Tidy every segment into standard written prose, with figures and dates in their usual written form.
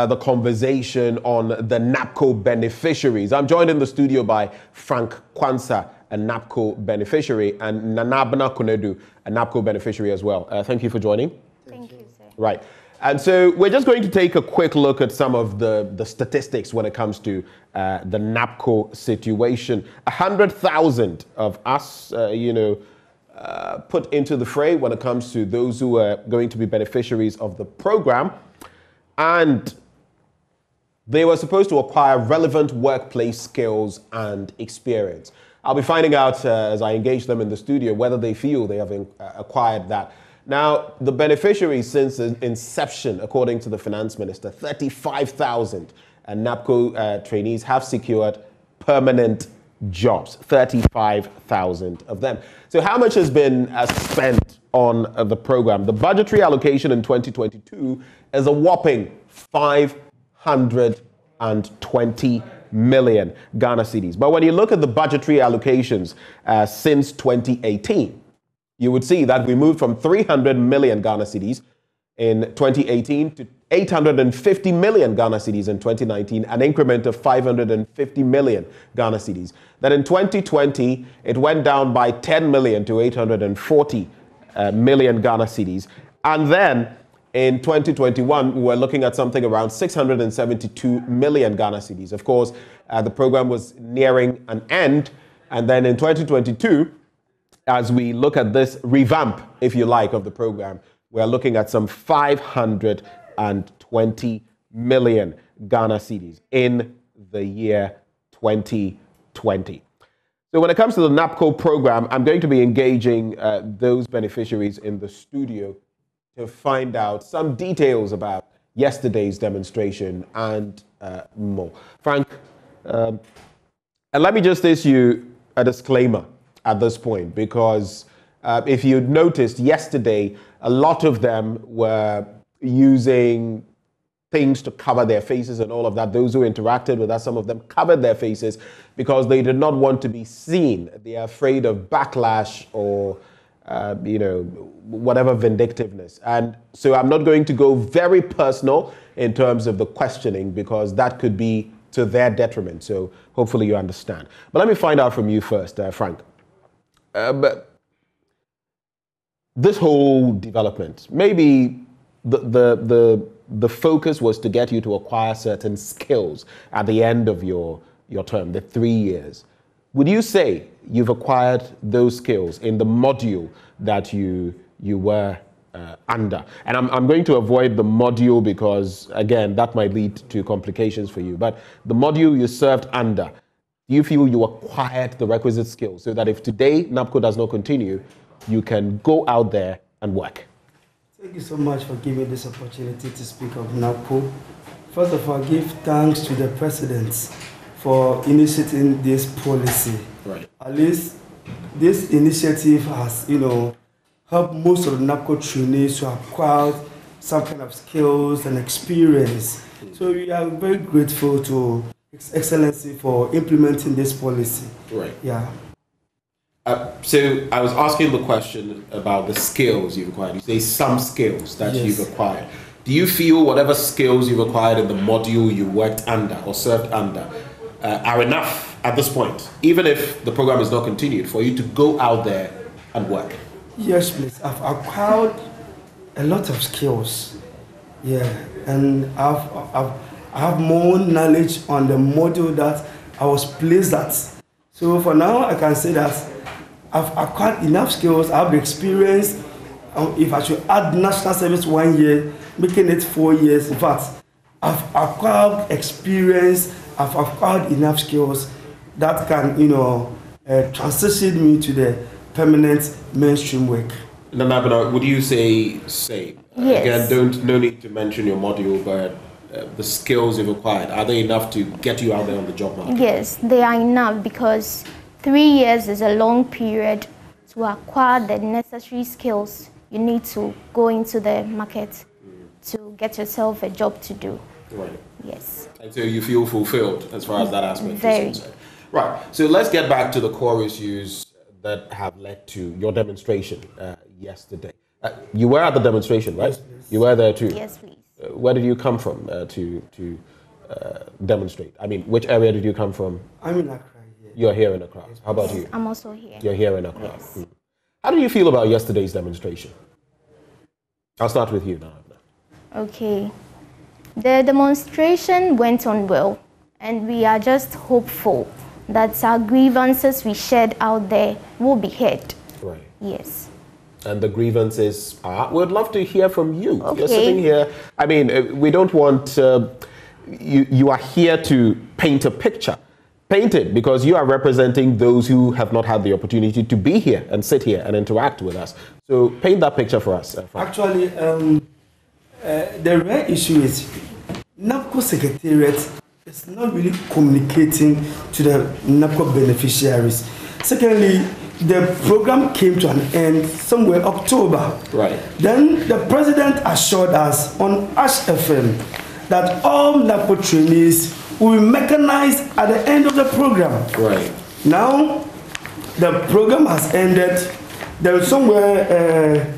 the conversation on the NABCO beneficiaries. I'm joined in the studio by Frank Kwansa, a NABCO beneficiary, and Nanabna Kunedu, a NABCO beneficiary as well. Thank you for joining. Thank you, sir. Right. And so we're just going to take a quick look at some of the statistics when it comes to the NABCO situation. 100,000 of us, put into the fray when it comes to those who are going to be beneficiaries of the program. And they were supposed to acquire relevant workplace skills and experience. I'll be finding out as I engage them in the studio whether they feel they have acquired that. Now, the beneficiaries since inception, according to the finance minister, 35,000 NABCO trainees have secured permanent jobs, 35,000 of them. So how much has been spent on the program? The budgetary allocation in 2022 is a whopping 520 million Ghana cedis. But when you look at the budgetary allocations since 2018, you would see that we moved from 300 million Ghana cedis in 2018 to 850 million Ghana cedis in 2019, an increment of 550 million Ghana cedis. Then in 2020, it went down by 10 million to 840 million Ghana cedis. And then in 2021, we were looking at something around 672 million Ghana cedis. Of course, the program was nearing an end. And then in 2022, as we look at this revamp, if you like, of the program, we're looking at some 520 million Ghana cedis in the year 2020. So when it comes to the NABCO program, I'm going to be engaging those beneficiaries in the studio to find out some details about yesterday's demonstration and more. Frank, and let me just issue a disclaimer at this point, because if you noticed yesterday, a lot of them were using things to cover their faces and all of that. Those who interacted with us, some of them covered their faces because they did not want to be seen. They are afraid of backlash or whatever vindictiveness. And so I'm not going to go very personal in terms of the questioning, because that could be to their detriment. So hopefully you understand. But let me find out from you first, Frank. But this whole development, maybe the focus was to get you to acquire certain skills at the end of your term, the 3 years. Would you say you've acquired those skills in the module that you were under? And I'm going to avoid the module because, again, that might lead to complications for you. But the module you served under, do you feel you acquired the requisite skills so that if today NABCO does not continue, you can go out there and work? Thank you so much for giving me this opportunity to speak of NABCO. First of all, give thanks to the president for initiating this policy. Right. At least this initiative has, helped most of the NABCO trainees to acquire some kind of skills and experience. So we are very grateful to His Excellency for implementing this policy. Right. Yeah. So I was asking the question about the skills you've acquired. You say some skills that you've acquired. Do you feel whatever skills you've acquired in the module you worked under or served under are enough at this point, even if the program is not continued, for you to go out there and work? Yes, please. I've acquired a lot of skills. Yeah, and I have more knowledge on the module that I was placed at. So for now, I can say that I've acquired enough skills. I have the experience. If I should add national service 1 year, making it 4 years. In fact, I've acquired experience. I've acquired enough skills that can, transition me to the permanent mainstream work. Nanabna, would you say same? Yes. Again, no need to mention your module, but the skills you've acquired, are they enough to get you out there on the job market? Yes, they are enough, because 3 years is a long period to acquire the necessary skills you need to go into the market to get yourself a job to do. Right. Yes. And so you feel fulfilled as far as that aspect Very. is concerned. Right. So let's get back to the core issues that have led to your demonstration yesterday. You were at the demonstration, right? Yes, please. You were there too. Yes, please. where did you come from to demonstrate? I mean, which area did you come from? I'm in Accra. Here. You're here in Accra. How about you? I'm also here. You're here in Accra. Yes. How do you feel about yesterday's demonstration? I'll start with you now. Okay. The demonstration went on well, and we are just hopeful that our grievances we shared out there will be heard. Right. Yes. And the grievances are, we'd love to hear from you. Okay. You're sitting here. I mean, we don't want, you are here to paint a picture. Paint it, because you are representing those who have not had the opportunity to be here and sit here and interact with us. So paint that picture for us. Actually, the real issue is NABCO Secretariat is not really communicating to the NABCO beneficiaries. Secondly, the program came to an end somewhere October. Right. Then the president assured us on Ash FM that all NABCO trainees will be mechanized at the end of the program. Right. Now, the program has ended. There was somewhere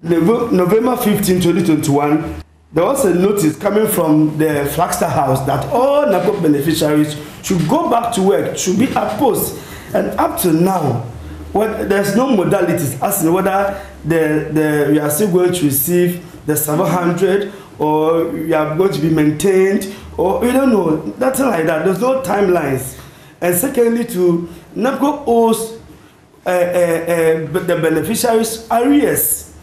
November 15, 2021, there was a notice coming from the Flagstaff House that all NABCO beneficiaries should go back to work, should be at post. And up to now, there's no modalities as in whether we are still going to receive the 700 or we are going to be maintained, or we don't know, nothing like that. There's no timelines. And secondly, NABCO owes the beneficiaries arrears.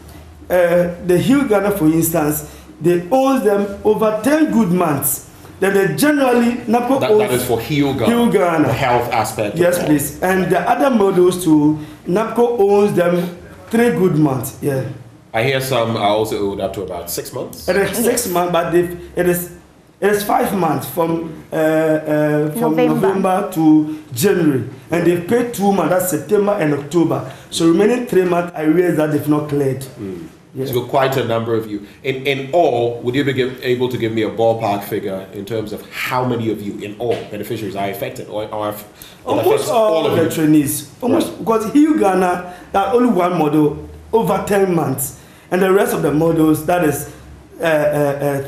The Hill Ghana, for instance, they owe them over 10 good months. Then they generally NABCO owes. That is for Hill Ghana. The health aspect. Yes, please. And the other models too, NABCO owes them 3 good months. Yeah. I hear some are also owed up to about 6 months. It is 6 months, but it is 5 months from November to January, and they've paid 2 months. That's September and October. So remaining 3 months, I realize that they've not cleared. Yes. So quite a number of you. In all, would you be able to give me a ballpark figure in terms of how many of you in all beneficiaries are affected, or almost all of the trainees? Almost, right. Because Hill Ghana, that only one model over 10 months, and the rest of the models that is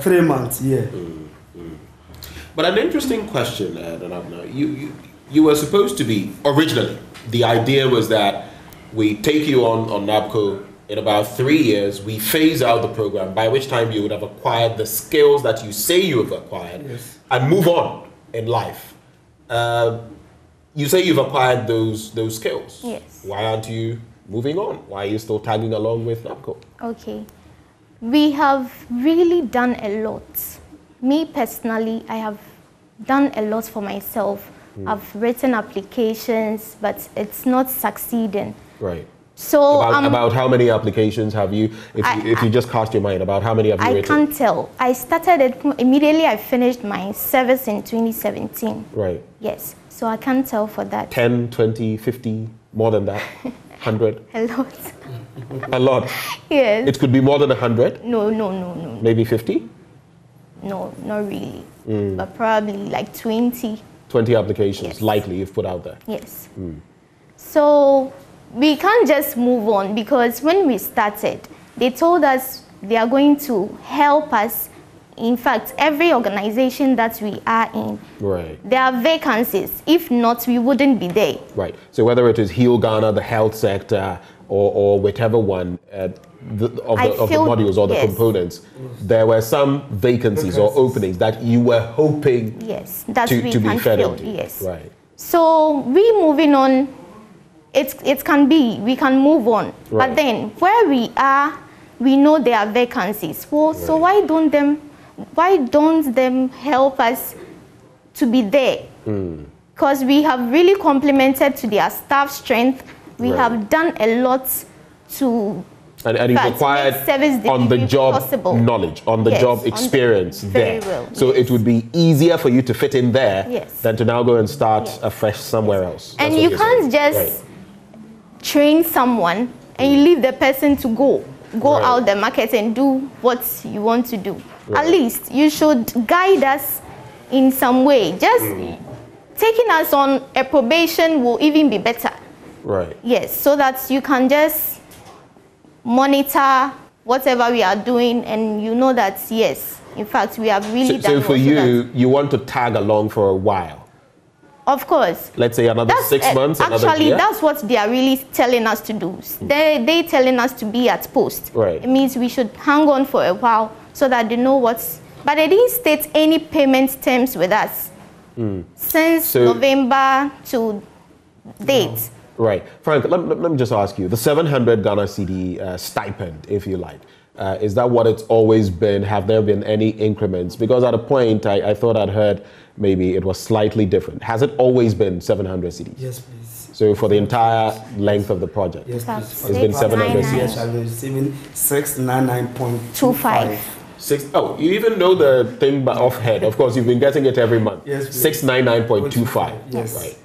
3 months. Yeah. But an interesting question, Danabna. You were supposed to be originally. The idea was that we take you on NABCO. In about 3 years, we phase out the program, by which time you would have acquired the skills that you say you have acquired, yes, and move on in life. You say you've acquired those skills. Yes. Why aren't you moving on? Why are you still tagging along with NABCO? Okay. We have really done a lot. Me personally, I have done a lot for myself. I've written applications, but it's not succeeding. Right. So about how many applications have you, if you just cast your mind, about how many have you written? I can't tell. I started it immediately. I finished my service in 2017. Right. Yes. So I can't tell for that. 10, 20, 50, more than that? 100? A lot. A lot? Yes. It could be more than 100? No. Maybe 50? No, not really. But probably like 20. 20 applications, yes, likely you've put out there? Yes. So we can't just move on, because when we started, they told us they are going to help us. In fact, every organization that we are in, right, there are vacancies. If not, we wouldn't be there. Right. So whether it is Heal Ghana, the health sector, or whichever one of the modules or the, yes, components, there were some vacancies or openings that you were hoping, yes, that to be fed into. Yes. Right. So we moving on. It can be, we can move on. Right. But then where we are, we know there are vacancies. Well, right, so why don't them help us to be there? Because we have really complimented to their staff strength. We, right, have done a lot to and you've acquired on the job knowledge, on the, yes, job experience there. Well, so, yes, it would be easier for you to fit in there, yes, than to now go and start, yes, afresh somewhere, yes, else. And you can't just, right, train someone and you leave the person to go right, out the market and do what you want to do. Right. At least you should guide us in some way. Just taking us on a probation will even be better. Right. Yes, so that you can just monitor whatever we are doing, and you know that, yes, in fact, we have really done. So for you, you want to tag along for a while? Of course. Let's say another 6 months, another year? That's what they are really telling us to do. They telling us to be at post. Right. It means we should hang on for a while so that they know what's... But they didn't state any payment terms with us since November to date. Right. Frank, let me just ask you, the 700 Ghana cedi stipend, if you like, is that what it's always been? Have there been any increments? Because at a point, I thought I'd heard maybe it was slightly different. Has it always been 700 cedis? Yes, please. So for the entire length of the project? Yes, please. It's been 700 cedis? Yes, I've been receiving 699.25. Oh, you even know the thing off head. Of course, you've been getting it every month. Yes, 699.25. Yes.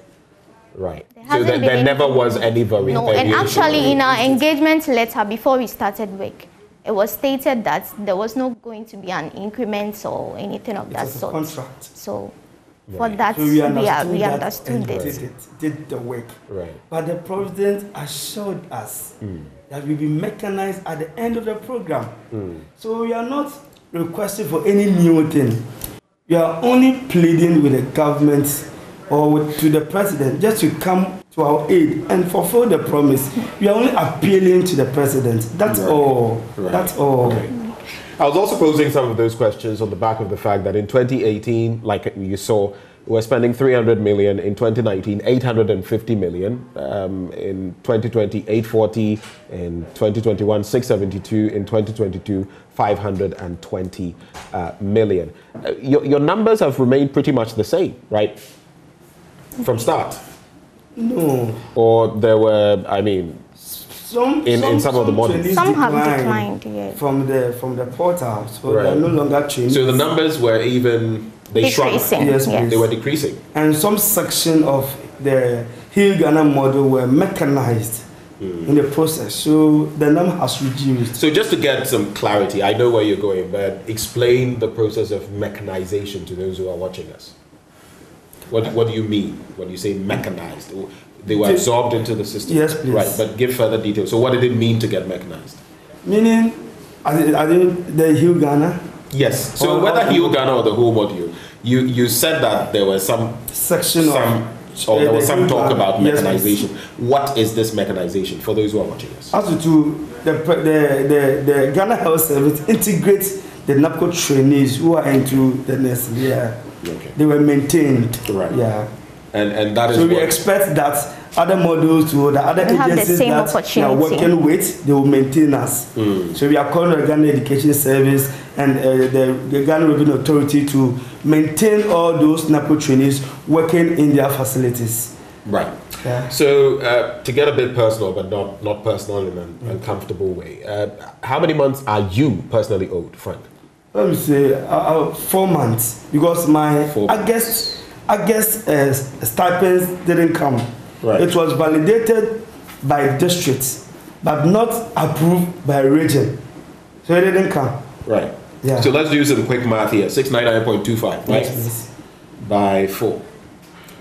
Right. So there never was any variation. No, and actually in our engagement letter before we started work, it was stated that there was not going to be an increment or anything of that sort. Contract. So for that, so we understood it. Did the work. Right. But the president assured us that we'll be mechanized at the end of the program. So we are not requesting for any new thing. We are only pleading with the government or to the president just to come to our aid and fulfill the promise. We are only appealing to the president. That's all. Right. That's all. Right. I was also posing some of those questions on the back of the fact that in 2018, like you saw, we were spending 300 million. In 2019, 850 million. In 2020, 840. In 2021, 672. In 2022, 520 million. Your numbers have remained pretty much the same, right? From start? No. Or there were, I mean, in some of the models. Some have declined, yes. From the portal, so they are no longer changing. So the numbers were even, they shrunk. Yes, they were decreasing. And some section of the Hill Ghana model were mechanized in the process, so the number has reduced. So just to get some clarity, I know where you're going, but explain the process of mechanization to those who are watching us. What do you mean when you say mechanized? They were absorbed into the system. Yes, please. Right, but give further details. So what did it mean to get mechanized? Meaning, are they the Hill Ghana? Yes. So whether Hill Ghana or the whole module, you said that there was some section there was some talk about mechanization. Yes, what is this mechanization for those who are watching us? As to the Ghana Health Service integrates the NABCO trainees who are into the next year. Okay. They were maintained. Right. Yeah. And that is so we expect that other modules or the other agencies that we are working with, they will maintain us. So we are calling the Ghana Education Service and the Ghana Revenue Authority to maintain all those NABCO trainees working in their facilities. Right. Yeah. So to get a bit personal, but not personal in an uncomfortable way, how many months are you personally owed, Frank? Let me say 4 months, because my August stipends didn't come. Right. It was validated by districts, but not approved by region. So it didn't come. Right. Yeah. So let's do some quick math here. 699.25, right? Yes, by 4.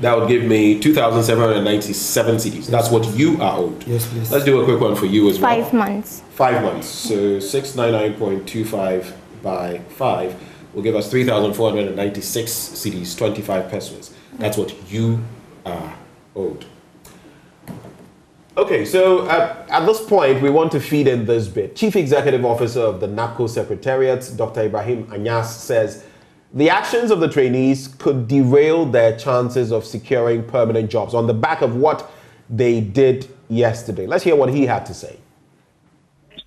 That would give me 2,797 cedis. That's what you are owed. Yes, please. Let's do a quick one for you as well. 5 months. 5 months. So 699.25 by 5 will give us 3,496 cedis, 25 pesos. That's what you are owed. Okay, so at this point, we want to feed in this bit. Chief Executive Officer of the NABCO Secretariat, Dr. Ibrahim Anyas, says the actions of the trainees could derail their chances of securing permanent jobs on the back of what they did yesterday. Let's hear what he had to say.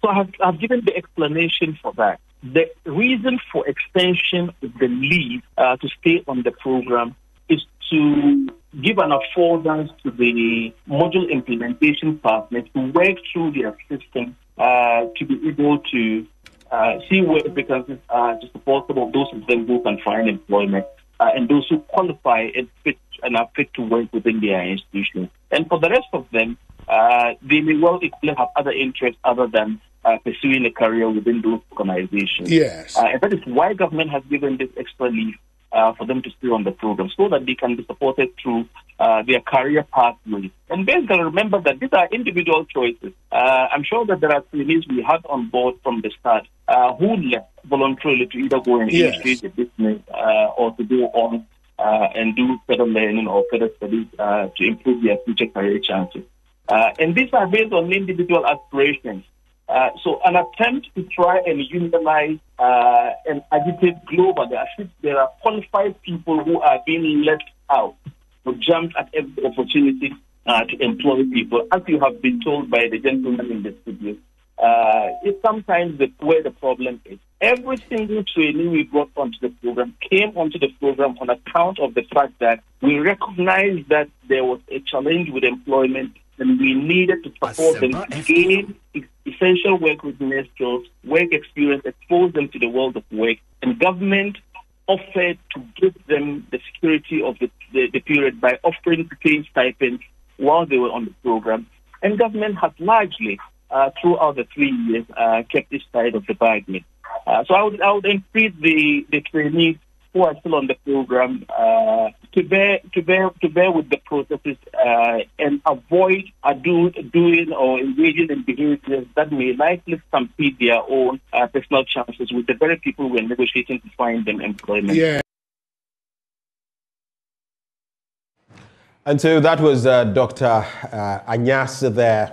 So I've given the explanation for that. The reason for extension of the leave to stay on the program is to give an affordance to the module implementation partners to work through their system to be able to see where vacancies are to support some of those of them who can find employment and those who qualify and fit and are fit to work within their institution. And for the rest of them, they may well equally have other interests other than pursuing a career within those organizations. Yes. And that is why government has given this extra leave for them to stay on the program so that they can be supported through their career pathways. And basically, remember that these are individual choices. I'm sure that there are trainees we had on board from the start who left voluntarily to either go and initiate a business or to go on and do further learning or further studies to improve their future career chances. And these are based on individual aspirations. So an attempt to try and unionize and agitate globally, as if there are qualified people who are being left out, who jumped at every opportunity to employ people, as you have been told by the gentleman in the studio. It's sometimes where the problem is. Every single trainee we brought onto the program came onto the program on account of the fact that we recognized that there was a challenge with employment and we needed to support them to gain essential work readiness skills, work experience, expose them to the world of work. And government offered to give them the security of the period by offering paid stipends while they were on the program. And government has largely, throughout the 3 years, kept this side of the bargain. So I would entreat the trainees who are still on the program to bear with the processes and avoid doing or engaging in behaviors that may likely stampede their own personal chances with the very people who are negotiating to find them employment. Yeah. And so that was Dr. Anyas there,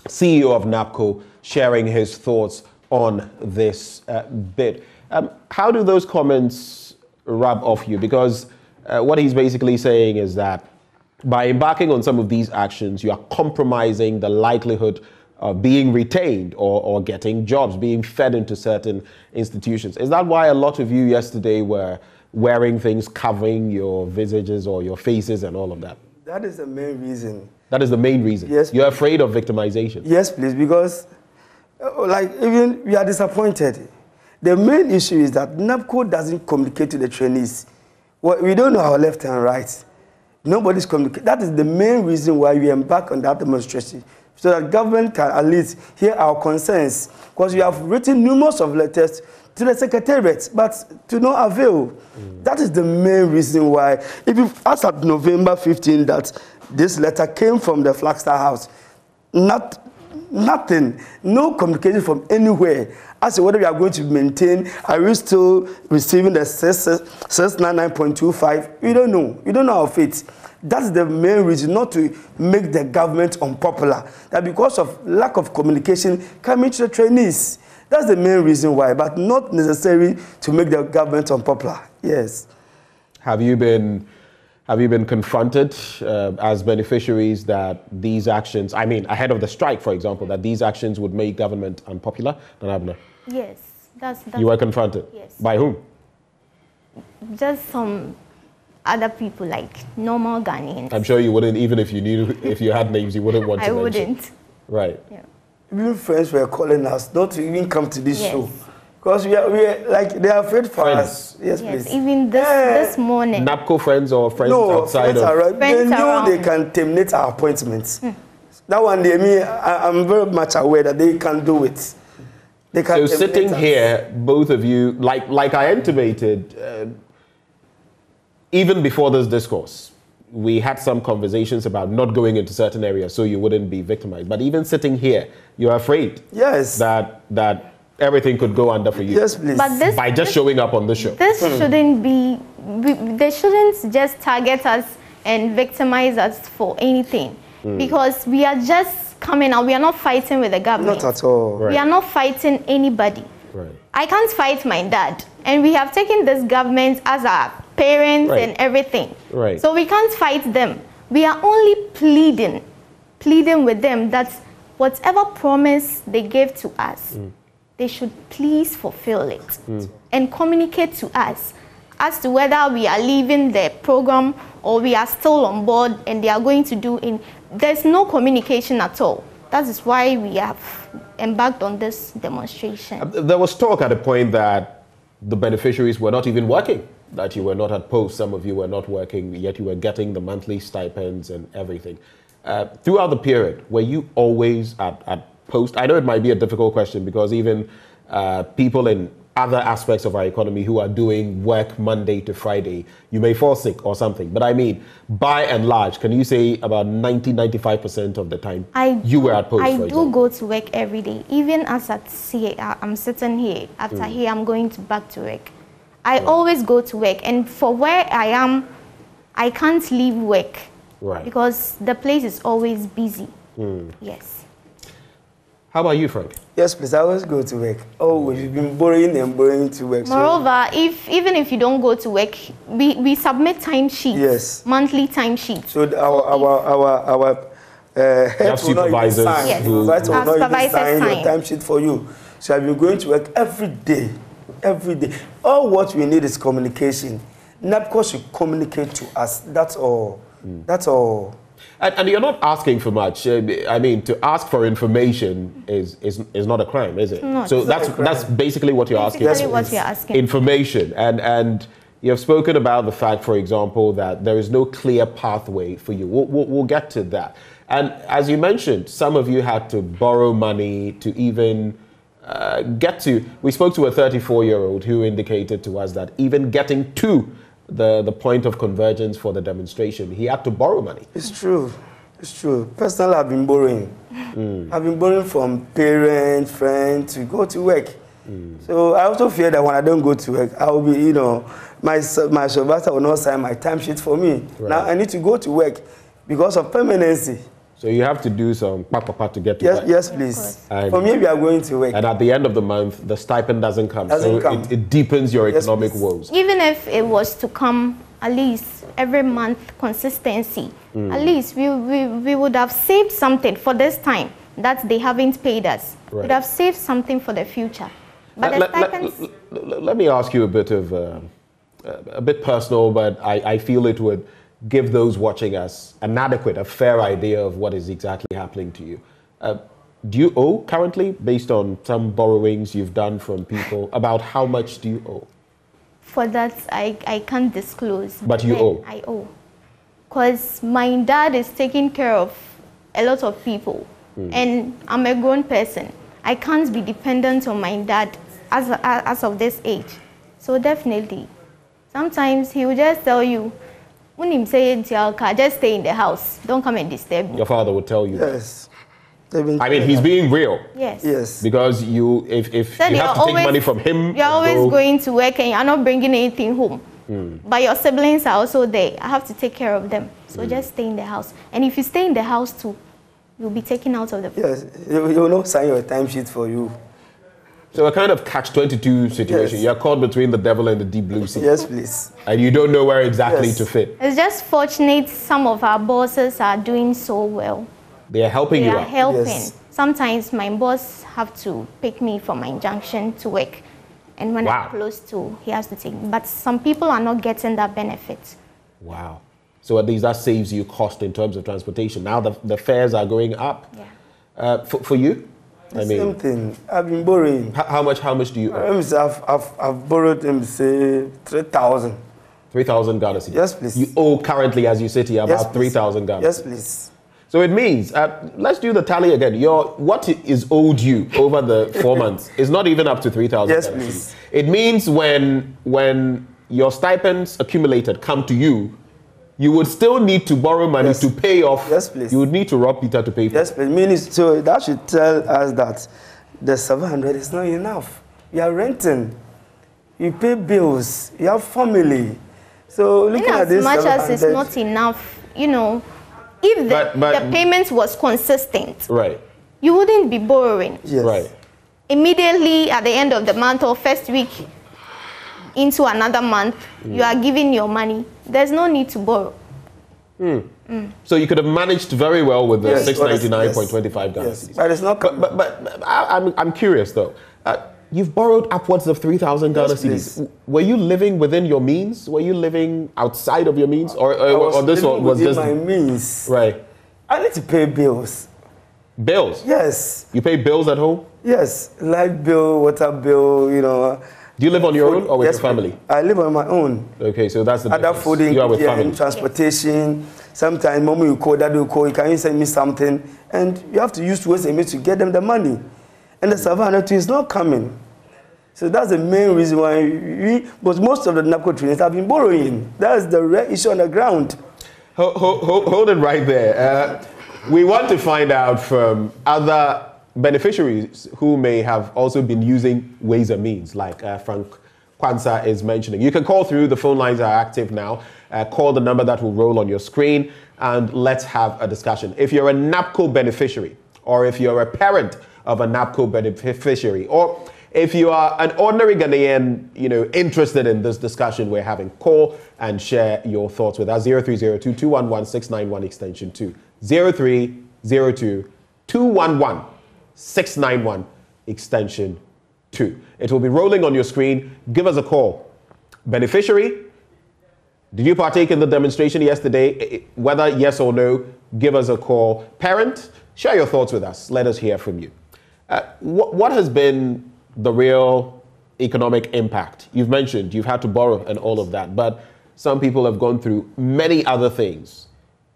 CEO of NABCO, sharing his thoughts on this bit. How do those comments rub off you? Because what he's basically saying is that by embarking on some of these actions, you are compromising the likelihood of being retained or getting jobs, being fed into certain institutions. Is that why a lot of you yesterday were wearing things covering your visages or your faces and all of that? That is the main reason. That is the main reason? Yes. You're afraid of victimization? Yes, please, because even we are disappointed. The main issue is that NABCO doesn't communicate to the trainees. Well, we don't know our left and right. Nobody's communicating. That is the main reason why we embark on that demonstration, so that government can at least hear our concerns. Because we have written numerous of letters to the secretariat, but to no avail. That is the main reason why. If you ask at November 15 that this letter came from the Flagstaff House, nothing, no communication from anywhere as to whether we are going to maintain, are we still receiving the 699.25? We don't know. We don't know our fate. That's the main reason, not to make the government unpopular. That because of lack of communication coming to the trainees. That's the main reason why, but not necessary to make the government unpopular. Yes. Have you been confronted as beneficiaries that these actions, I mean, ahead of the strike, for example, that these actions would make government unpopular? Yes. That's you were confronted? Yes. By whom? Just some other people, like normal Ghanaians. I'm sure you wouldn't, even if you knew, if you had names, you wouldn't want to mention. I wouldn't. Right. Yeah. Even friends were calling us not to even come to this show. Because we are like, they are afraid for us. Yes, please. Even this morning. NABCO friends or friends outside friends of? They know they can terminate our appointments. That one, I'm very much aware that they can do it. They can. So sitting here, both of you, like I intimated, even before this discourse, we had some conversations about not going into certain areas so you wouldn't be victimized. But even sitting here, you're afraid that everything could go under for you. Yes, please. But by just showing up on the show. This shouldn't be, they shouldn't just target us and victimize us for anything. Because we are just coming out. We are not fighting with the government. Not at all. Right. We are not fighting anybody. Right. I can't fight my dad. And we have taken this government as our parents and everything. Right. So we can't fight them. We are only pleading with them that whatever promise they gave to us, they should please fulfill it and communicate to us as to whether we are leaving the program or we are still on board and they are going to do in. There's no communication at all. That is why we have embarked on this demonstration. There was talk at a point that the beneficiaries were not even working, that you were not at post, some of you were not working, yet you were getting the monthly stipends and everything. Throughout the period, were you always at post? I know it might be a difficult question because even people in other aspects of our economy who are doing work Monday to Friday, you may fall sick or something. But I mean, by and large, can you say about 90-95% of the time you were at post, I for do example? go to work every day. Even as I'm sitting here, after here, I'm going back to work. I always go to work. And for where I am, I can't leave work. Right. Because the place is always busy. Yes. How about you, Frank? Yes, please. I always go to work. Oh, we've been borrowing and borrowing to work. Moreover, even if you don't go to work, we submit timesheets. Yes. Monthly timesheets. So our head will not even sign. Yes. Supervisor will not even sign your sign. timesheet for you. So I've been going to work every day. Every day. All what we need is communication. NABCO should communicate to us. That's all. That's all. And you're not asking for much. I mean, to ask for information is not a crime, is it? Not. So that's basically what you're asking. Basically what you're asking. Information. And you have spoken about the fact, for example, that there is no clear pathway for you. We'll get to that. And as you mentioned, some of you had to borrow money to even get to. We spoke to a 34-year-old who indicated to us that even getting to the point of convergence for the demonstration, he had to borrow money. It's true. It's true. Personally, I've been borrowing. I've been borrowing from parents, friends to go to work. So I also fear that when I don't go to work, I will be, my supervisor will not sign my timesheet for me. Right. Now I need to go to work because of permanency. So you have to do some pa to get to work. Yes, please. And for me, we are going to work. And at the end of the month, the stipend doesn't come. Doesn't come. It deepens your economic please. woes. Even if it was to come at least every month consistency, at least we would have saved something for this time that they haven't paid us. Right. We'd have saved something for the future. But the stipends... Let me ask you a bit personal, but I feel it would give those watching us a fair idea of what is exactly happening to you. Do you owe currently, based on some borrowings you've done from people? About how much do you owe? For that, I can't disclose. But you owe? I owe. Because my dad is taking care of a lot of people. And I'm a grown person. I can't be dependent on my dad as of this age. So definitely, sometimes he will just tell you, when him saying, just stay in the house. Don't come and disturb me. Your father would tell you. Yes. I mean, he's being real. Yes. Yes. Because if you have to take money from him. You're always going to work and you're not bringing anything home. But your siblings are also there. I have to take care of them. So just stay in the house. And if you stay in the house too, you'll be taken out of the... Yes. He will not sign your timesheet for you. So a kind of catch-22 situation. Yes. You're caught between the devil and the deep blue sea. Yes, please. And you don't know where exactly Yes. to fit. It's just fortunate some of our bosses are doing so well. They are helping They you are out. helping. Yes. Sometimes my boss have to pick me from my junction to work. And when Wow. I'm close to, he has to take me. But some people are not getting that benefit. Wow. So at least that saves you cost in terms of transportation. Now the fares are going up. Yeah. For you? Same thing. I've been borrowing. How much do you owe? I've borrowed him, say, 3,000. 3,000 Ghana cedis. Yes, please. You owe currently, as you sit here, Yes, about please. 3,000 Ghana Yes, cedis. please. So it means, let's do the tally again. What is owed you over the 4 months is not even up to 3,000 Yes, Ghana please. cedis. It means when your stipends accumulated come to you, you would still need to borrow money Yes. to pay off. Yes, please. You would need to rob Peter to pay for. Yes, please. So that should tell us that the 700 is not enough. You are renting. You pay bills. You have family. So looking at this As much as it's 700, not enough, if the payment was consistent, Right. you wouldn't be borrowing. Yes. Right. Immediately at the end of the month or first week into another month, you are giving your money. There's no need to borrow. So you could have managed very well with the Yes, 699.25 Ghana Yes. cedis. But it's not. But I'm curious though. You've borrowed upwards of 3,000 Ghana Yes, cedis. please. Were you living within your means? Were you living outside of your means, or this living one was within just my means. right? I need to pay bills. Bills. Yes. You pay bills at home. Yes. Light bill, water bill. Do you live on your own or with Yes, your family? I live on my own. Okay, so that's the Other difference. food, You are with family. transportation. Sometimes, mom will call, dad will call. Can you send me something? And you have to use ways and means to get them the money. And the 700 is not coming. So that's the main reason why but most of the NABCO trainers have been borrowing. That's the real issue on the ground. Hold it right there. We want to find out from other beneficiaries who may have also been using ways and means, like Frank Kwanzaa is mentioning. You can call through. The phone lines are active now. Call the number that will roll on your screen, and let's have a discussion. If you're a NABCO beneficiary, or if you're a parent of a NABCO beneficiary, or if you are an ordinary Ghanaian, interested in this discussion we're having, call and share your thoughts with us. 0302-211-691 extension 2. 0302-211-691 extension 2. It will be rolling on your screen. Give us a call. Beneficiary, did you partake in the demonstration yesterday? Whether yes or no, give us a call. Parent, share your thoughts with us. Let us hear from you. What has been the real economic impact? You've mentioned you've had to borrow and all of that, but some people have gone through many other things.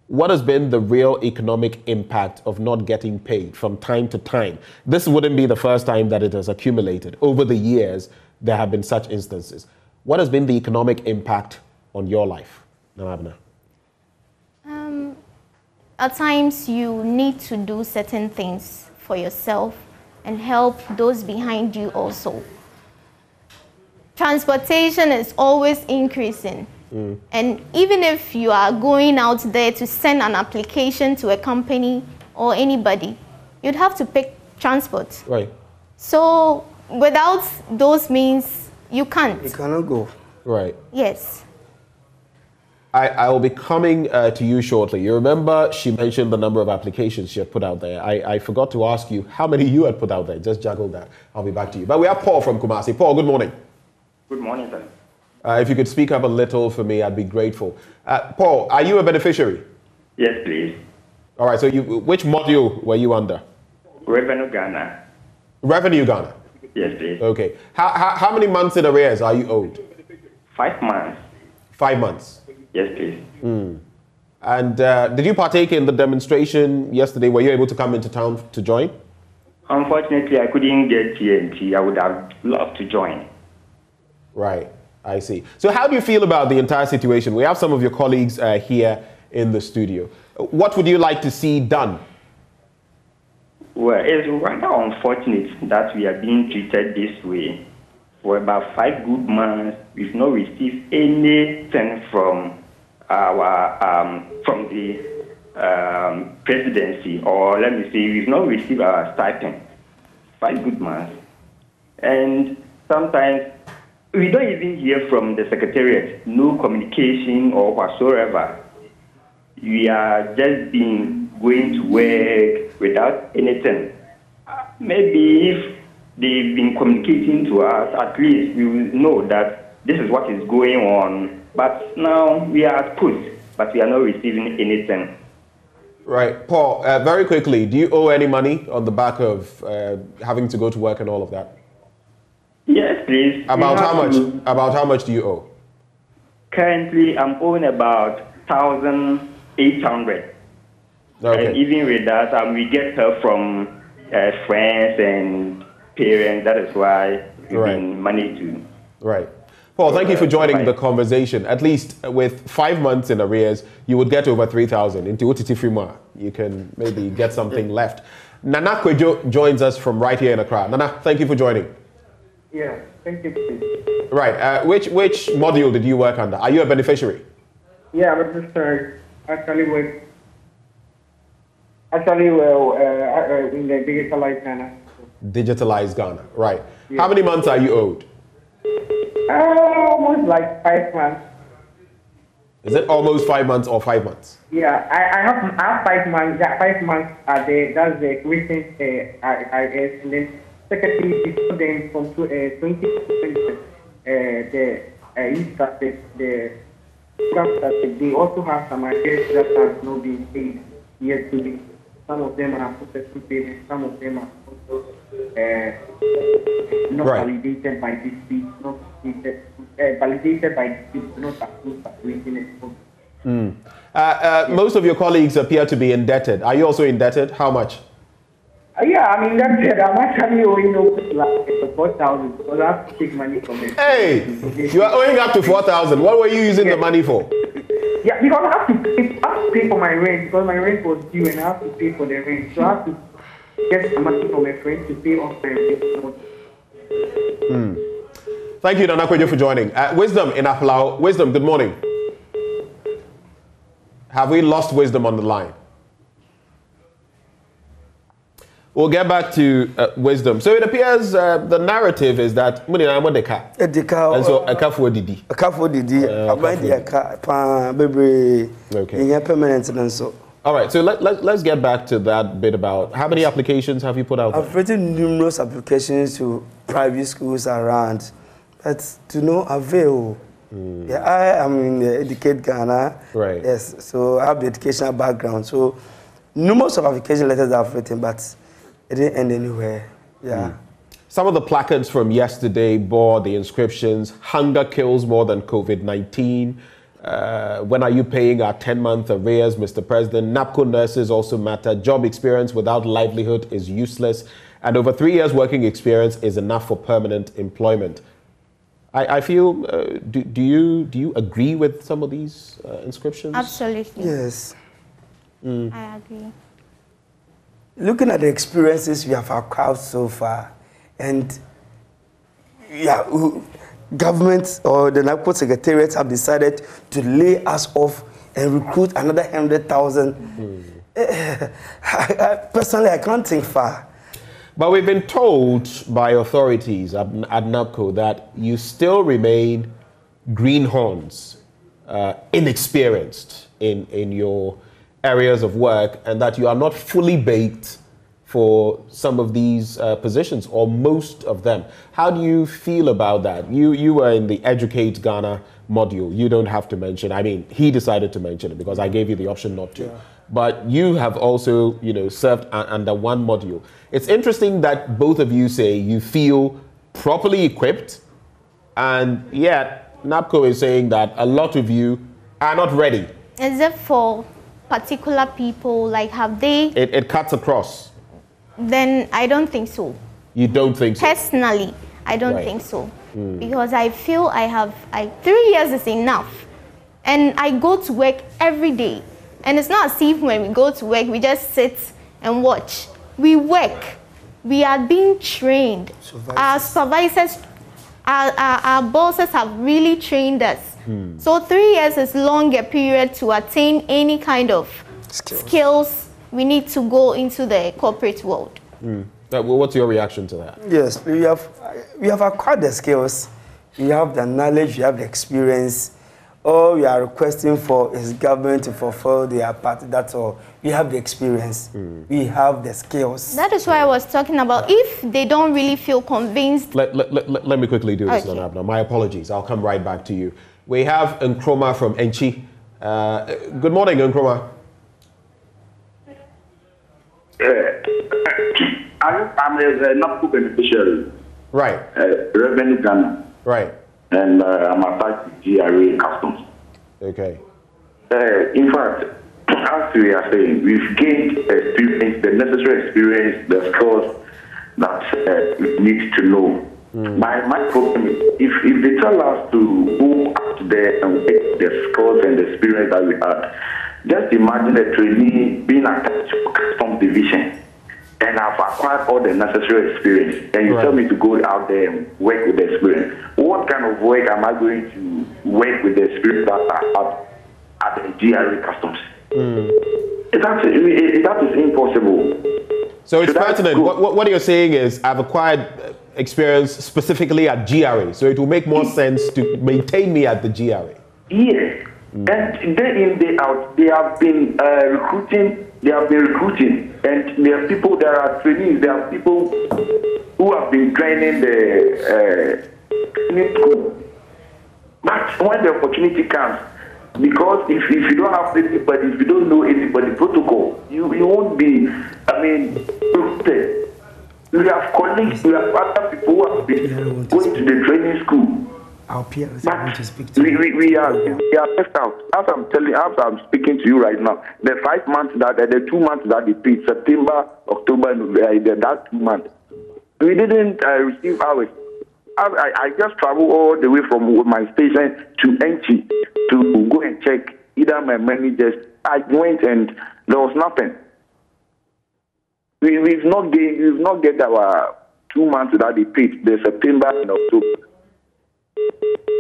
What has been the real economic impact of not getting paid from time to time? This wouldn't be the first time that it has accumulated. Over the years, there have been such instances. What has been the economic impact on your life, Nana? At times, you need to do certain things for yourself and help those behind you also. Transportation is always increasing. And even if you are going out there to send an application to a company or anybody, you'd have to pick transport. Right. So without those means, you can't. You cannot go. Right. Yes. I will be coming to you shortly. You remember she mentioned the number of applications she had put out there. I forgot to ask you how many you had put out there. Just juggle that. I'll be back to you. But we have Paul from Kumasi. Paul, good morning. Good morning, sir. If you could speak up a little for me, I'd be grateful. Paul, are you a beneficiary? Yes, please. All right. So which module were you under? Revenue Ghana. Revenue Ghana. Yes, please. Okay. How many months in arrears are you owed? 5 months. 5 months. Yes, please. And did you partake in the demonstration yesterday? Were you able to come into town to join? Unfortunately, I couldn't get TNT. I would have loved to join. Right. I see. So how do you feel about the entire situation? We have some of your colleagues here in the studio. What would you like to see done? Well, it's rather unfortunate that we are being treated this way. For about 5 good months, we've not received anything from the presidency, or let me say, we've not received our stipend. 5 good months. And sometimes we don't even hear from the secretariat, no communication or whatsoever. We are just going to work without anything. Maybe if they've been communicating to us, at least we will know that this is what is going on. But now we are at push, but we are not receiving anything. Right. Paul, very quickly, do you owe any money on the back of having to go to work and all of that? Yes, please. About how much? About how much do you owe? Currently, I'm owing about 1,800. Okay. And even with that, we get help from friends and parents. That is why we've been managed to. Right. Paul, thank you for joining the conversation. At least with 5 months in arrears, you would get over 3,000. Into Otiti Frima, you can maybe get something left. Nana Kwejo joins us from right here in Accra. Nana, thank you for joining. Yeah, thank you. Right. Which module did you work under? Are you a beneficiary? Yeah, I'm a beneficiary. Actually, in the digitalized Ghana. Digitalized Ghana. Right. Yeah. How many months are you owed? Almost like 5 months. Is it almost 5 months or 5 months? Yeah, I have 5 months. Yeah, 5 months are there. That's the recent IS. And then secondly, then from 2020, they also have some ideas that have not been paid yet to me. Some of them are processing payments, some of them are also not validated by this week, not validated by this week, not approved by within Most of your colleagues appear to be indebted. Are you also indebted? How much? Yeah, I mean, that's it. I'm actually owing like 4,000 because I have to take money from it. Hey, you are owing up to 4,000. What were you using the money for? Yeah, because I have to pay for my rent because my rent was due and I have to pay for the rent. So I have to get some money from my friend to pay off my rent. Thank you, Nana Kwejo, for joining. Wisdom in Aplau. Wisdom, good morning. Have we lost Wisdom on the line? We'll get back to Wisdom. So it appears the narrative is that and so a car for Didi. A car for Didi. A car permanent. All right, so let's get back to that bit about how many applications have you put out there? I've written numerous applications to private schools around, but to no avail. Yeah, I am in the Educate Ghana. Right. Yes, so I have the educational background. So numerous of application letters I've written, but it didn't end anywhere. Yeah. Some of the placards from yesterday bore the inscriptions, "Hunger kills more than COVID-19. When are you paying our 10-month arrears, Mr. President? NABCO nurses also matter. Job experience without livelihood is useless. And over 3 years working experience is enough for permanent employment." I feel, do you agree with some of these inscriptions? Absolutely. Yes. I agree. Looking at the experiences we have acquired so far, and yeah, government or the NABCO Secretariat have decided to lay us off and recruit another 100,000. Personally, I can't think far. But we've been told by authorities at NABCO that you still remain greenhorns, inexperienced in your areas of work, and that you are not fully baked for some of these positions, or most of them. How do you feel about that? You were in the Educate Ghana module. You don't have to mention. I mean, he decided to mention it because I gave you the option not to. Yeah. But you have also, served under one module. It's interesting that both of you say you feel properly equipped, and yet NABCO is saying that a lot of you are not ready. Is it for particular people? Like, have they? It cuts across. Then I don't think so. You don't think so? Personally, I don't think so. Because I feel I have 3 years is enough. And I go to work every day. And it's not as if when we go to work, we just sit and watch. We work. We are being trained. Our supervisors, our bosses have really trained us. So 3 years is longer period to attain any kind of skills. We need to go into the corporate world. What's your reaction to that? Yes, we have acquired the skills. We have the knowledge. We have the experience. All we are requesting for is government to fulfill their part. That's all. We have the experience. We have the skills. That is why I was talking about. If they don't really feel convinced. Let me quickly do this, Nana. My apologies. I'll come right back to you. We have Nkrumah from Enchi. Good morning, Nkrumah. I'm a NABCO beneficiary. Right. Revenue Ghana. Right. And I'm attached to GRA Customs. Okay. In fact, as we are saying, we've gained experience, the necessary experience, the skills that we need to know. My problem is, if they tell us to go out there and get the skills and the experience that we had, just imagine a trainee being attached to Customs Division. And I've acquired all the necessary experience. And you tell me to go out there and work with the experience. What kind of work am I going to work with the experience that I have at the GRA Customs? That is impossible. So it's pertinent. What you're saying is, I've acquired experience specifically at GRA, so it will make more sense to maintain me at the GRA. Yes. And day in, day out, they have been recruiting. There are people, there are trainees, there are people who have been training the school. But when the opportunity comes, because if you don't have anybody, if you don't know anybody, protocol, you won't be, recruited. We have colleagues, we have other people who have been going to the training school. our peers are going to speak to we are left out. As I'm speaking to you right now, the 5 months the 2 months that they paid, September, October, that 2 months, we didn't receive ours. I just traveled all the way from my station to NT to go and check either my managers. I went and there was nothing. We've not get our 2 months that they paid, the September and October.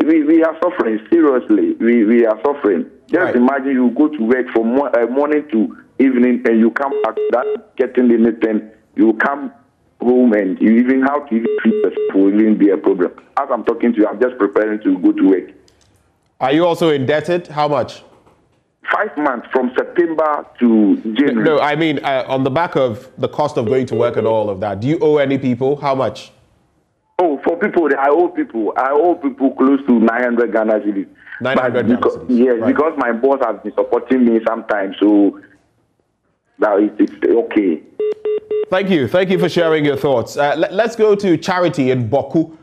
We are suffering, seriously. We are suffering. Just imagine you go to work from morning to evening and you come back without getting anything. You come home and you even have to even feed the people will even be a problem. As I'm talking to you, I'm just preparing to go to work. Are you also indebted? How much? 5 months from September to January. No, I mean on the back of the cost of going to work and all of that. Do you owe any people? How much? Oh, for people, I owe people close to 900 Ghana cedis. 900 Ghana cedis. Yes, right. Because my boss has been supporting me sometimes, so now it's okay. Thank you for sharing your thoughts. Let's go to Charity in Boku.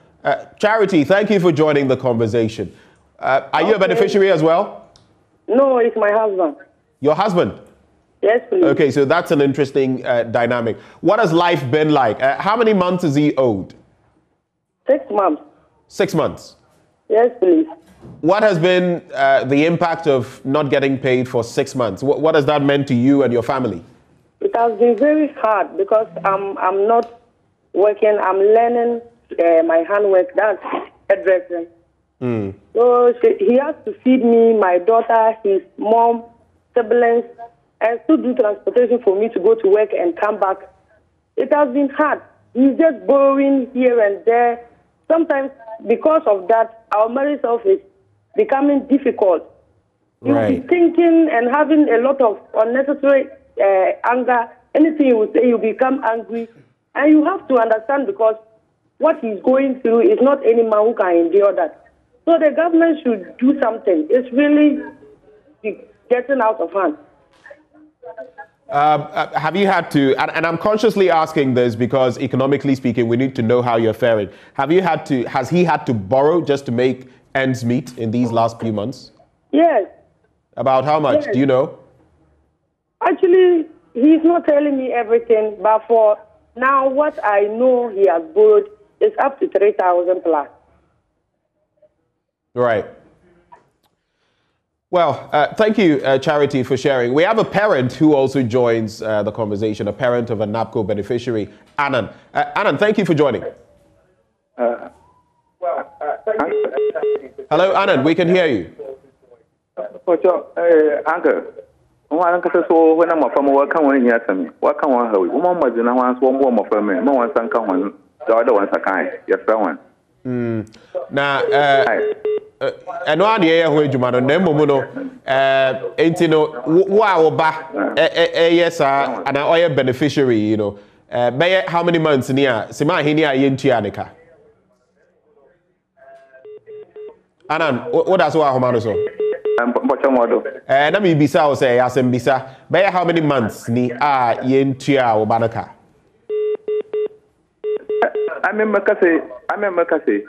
Charity, thank you for joining the conversation. Are you a beneficiary as well? No, it's my husband. Your husband? Yes, please. Okay, so that's an interesting dynamic. What has life been like? How many months is he owed? 6 months. 6 months? Yes, please. What has been the impact of not getting paid for 6 months? What has that meant to you and your family? It has been very hard because I'm not working. I'm learning my handwork. That's hairdressing. So he has to feed me, my daughter, his mom, siblings, and still do transportation for me to go to work and come back. It has been hard. He's just borrowing here and there. Sometimes because of that, our marriage life is becoming difficult. You'll be thinking and having a lot of unnecessary anger. Anything you will say, you become angry. And you have to understand because what he's going through is not any man who can endure that. So the government should do something. It's really getting out of hand. Have you had to, and I'm consciously asking this because economically speaking, we need to know how you're faring. Has he had to borrow just to make ends meet in these last few months? Yes. About how much? Yes. Do you know? Actually, he's not telling me everything, but for now, what I know he has borrowed is up to 3,000 plus. Right. Well, thank you, Charity, for sharing. We have a parent who also joins the conversation, a parent of a NABCO beneficiary, Anand. Anand, thank you for joining. Hello, Anand, we can hear you. Uncle, when I'm from work, I want to me. What can one hold? One more than one more for me. No one can come on. The other ones are kind. Yes, one. Now, and one year when you man name mono, ain't you know, wow, yes, and I am beneficiary, you know. How many months near Sima Hinia Yentianica? Anan, what does what Homano so? Let me be so say, as in Bisa. How many months ni Yentia or Banaka? I remember Cassie.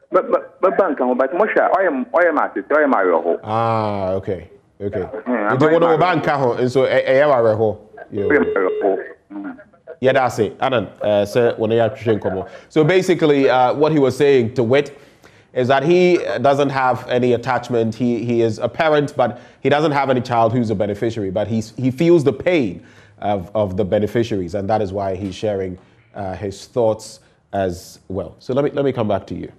But bank, but Mosha, I am at it, I am my Ah, okay. You don't want to bank, and so yeah, that's it. Anan, sir, when I actually come on. So basically, what he was saying to Wit is that he doesn't have any attachment. He is a parent, but he doesn't have any child who's a beneficiary. But he feels the pain of the beneficiaries, and that is why he's sharing his thoughts as well. So let me come back to you.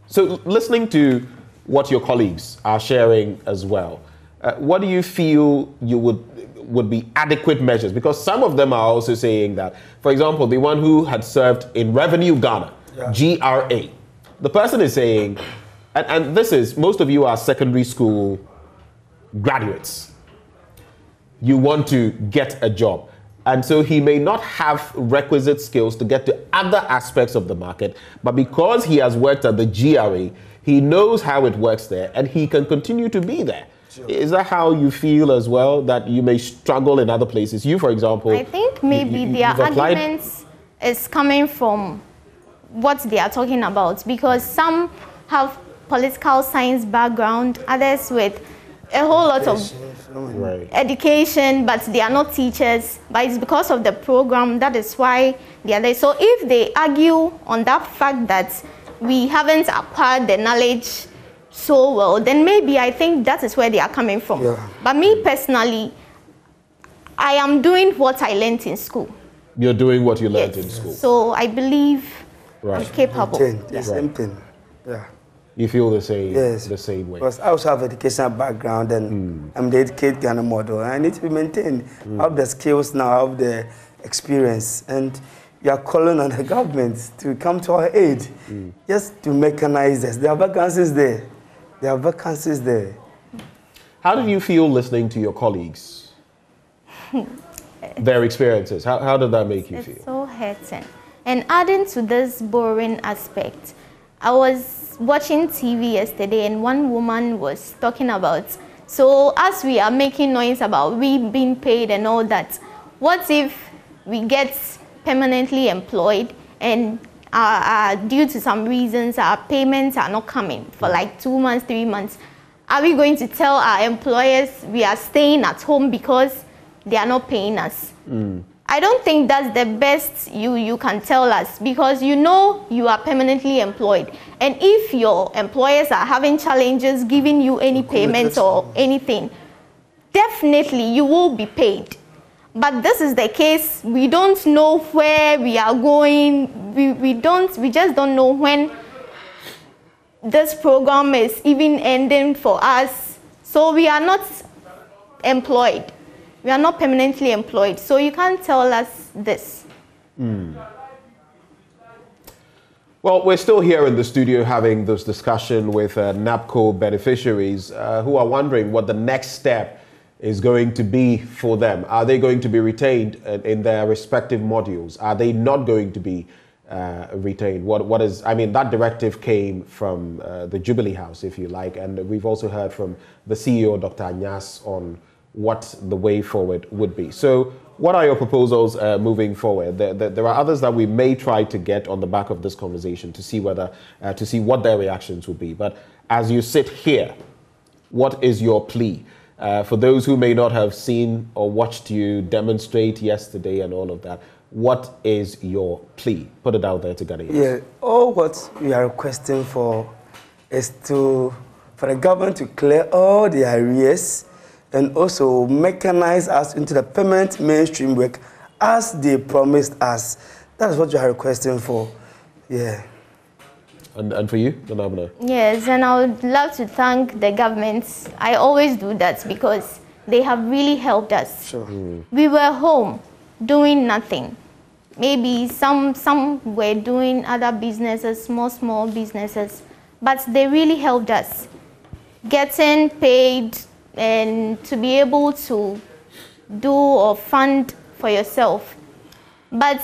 So listening to what your colleagues are sharing as well, what do you feel you would be adequate measures? Because some of them are also saying that, for example, the one who had served in Revenue Ghana, GRA, the person is saying, and this is, most of you are secondary school graduates. You want to get a job. And so he may not have requisite skills to get to other aspects of the market, but because he has worked at the GRA, he knows how it works there and he can continue to be there. Sure. Is that how you feel as well, that you may struggle in other places? You, for example, I think maybe their arguments is coming from what they are talking about, because some have political science background, others with a whole lot of education, but they are not teachers. But it's because of the program, that is why they are there. So if they argue on that fact that we haven't acquired the knowledge so well, then maybe I think that is where they are coming from. Yeah. But me personally, I am doing what I learned in school. You're doing what you learned in school. So I believe I'm capable. The same thing. Yeah. You feel the same, the same way? Because I also have educational background and I'm the educated kind of model. And I need to be maintained. I have the skills now, I have the experience. And we are calling on the government to come to our aid, just to mechanize this. There are vacancies there. There are vacancies there. How did you feel listening to your colleagues? Their experiences. How did that make you feel? It's so hurting. And adding to this boring aspect, I was watching TV yesterday and one woman was talking about, so as we are making noise about we being paid and all that, what if we get permanently employed and due to some reasons our payments are not coming for like 2 months, 3 months? Are we going to tell our employers we are staying at home because they are not paying us? I don't think that's the best you can tell us, because you know you are permanently employed. And if your employers are having challenges giving you any payments or anything, definitely you will be paid. But this is the case. We don't know where we are going. We just don't know when this program is even ending for us. So we are not employed. We are not permanently employed, so you can't tell us this. Well, we're still here in the studio having this discussion with NABCO beneficiaries who are wondering what the next step is going to be for them. Are they going to be retained in their respective modules? Are they not going to be retained? What is, I mean, that directive came from the Jubilee House, if you like, and we've also heard from the CEO, Dr. Anyas, on what the way forward would be. So what are your proposals moving forward? There are others that we may try to get on the back of this conversation to see whether to see what their reactions would be. But as you sit here, what is your plea? For those who may not have seen or watched you demonstrate yesterday and all of that, what is your plea? Put it out there to Ghanaians. Yeah, all what we are requesting for is for the government to clear all the arrears and also mechanize us into the permanent mainstream work as they promised us. That is what you are requesting for. Yeah. And for you, Nabna? Yes, and I would love to thank the government. I always do that because they have really helped us. Sure. We were home doing nothing. Maybe some were doing other businesses, small businesses, but they really helped us. Getting paid and to be able to do or fund for yourself. But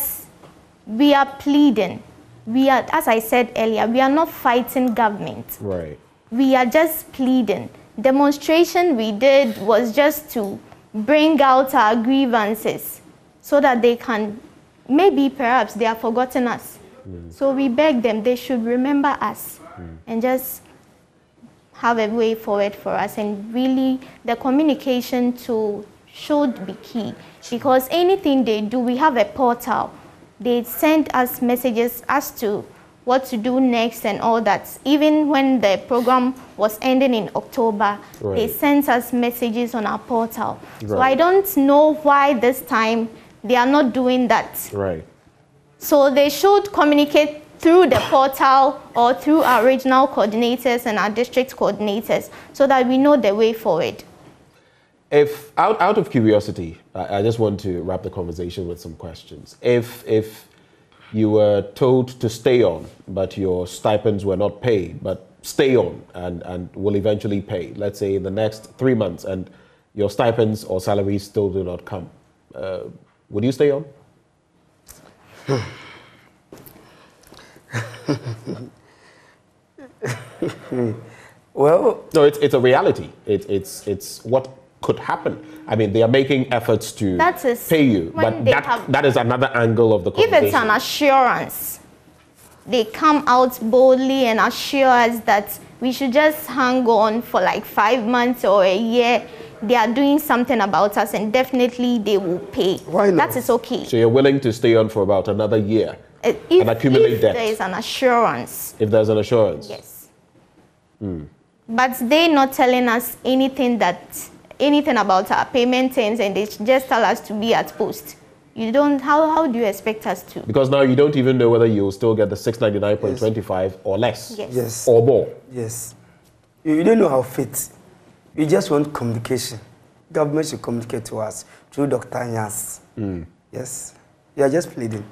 we are pleading. We are, as I said earlier, we are not fighting government. Right. We are just pleading. Demonstration we did was just to bring out our grievances so that they can, maybe perhaps they have forgotten us. So we beg them, they should remember us and just have a way forward for us. And really, the communication tool should be key, because anything they do, we have a portal. They send us messages as to what to do next and all that. Even when the program was ending in October, they sent us messages on our portal. So I don't know why this time they are not doing that. Right. So they should communicate through the portal or through our regional coordinators and our district coordinators so that we know the way forward. If, out of curiosity, I just want to wrap the conversation with some questions. If you were told to stay on, but your stipends were not paid, but stay on and will eventually pay, let's say in the next 3 months, and your stipends or salaries still do not come, would you stay on? Well, no, it's a reality. It's what could happen. I mean, they are making efforts to pay you, but that is another angle of the conversation. If it's an assurance, they come out boldly and assure us that we should just hang on for like 5 months or a year. They are doing something about us, and definitely they will pay. Why not? That is okay. So you're willing to stay on for about another year and accumulate debt? If there is an assurance. If there's an assurance? Yes. But they're not telling us anything about our payment terms, and they just tell us to be at post. You don't. How do you expect us to? Because now you don't even know whether you'll still get the 699.25 or less. Yes. Or more. Yes. You don't know how fit. We just want communication. Government should communicate to us through Dr. Nyas. Yes. We are just pleading.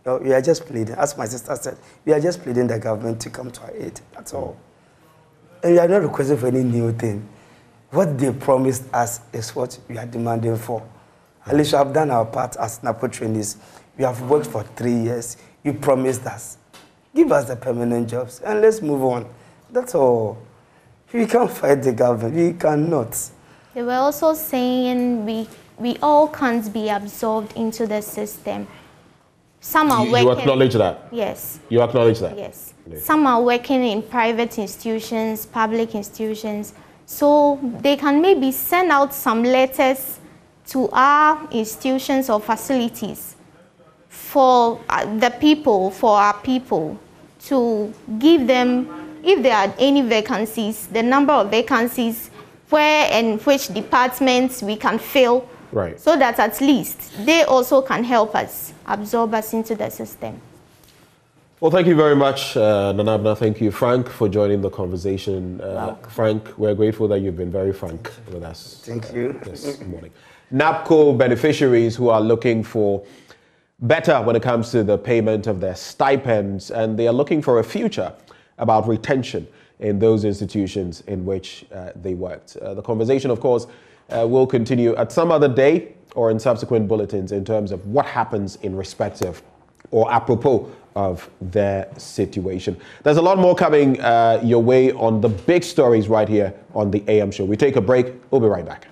We are just pleading. As my sister said, we are just pleading the government to come to our aid. That's all. And we are not requesting for any new thing. What they promised us is what we are demanding for. At least we have done our part as NABCO trainees. We have worked for 3 years. You promised us. Give us the permanent jobs and let's move on. That's all. We can't fight the government. We cannot. They were also saying we all can't be absorbed into the system. Some are working. You acknowledge that? Yes. You acknowledge that? Yes. Some are working in private institutions, public institutions. So they can maybe send out some letters to our institutions or facilities for the people, for our people, to give them, if there are any vacancies, the number of vacancies, where and which departments we can fill, right, so that at least they also can help us, absorb us into the system. Well, thank you very much, Nanabna. Thank you, Frank, for joining the conversation. Frank, we're grateful that you've been very frank with us. Thank you. This morning. NABCO beneficiaries who are looking for better when it comes to the payment of their stipends, and they are looking for a future about retention in those institutions in which they worked. The conversation, of course, will continue at some other day or in subsequent bulletins in terms of what happens in respect of or apropos of their situation. There's a lot more coming your way on the big stories right here on the AM show. We take a break. We'll be right back.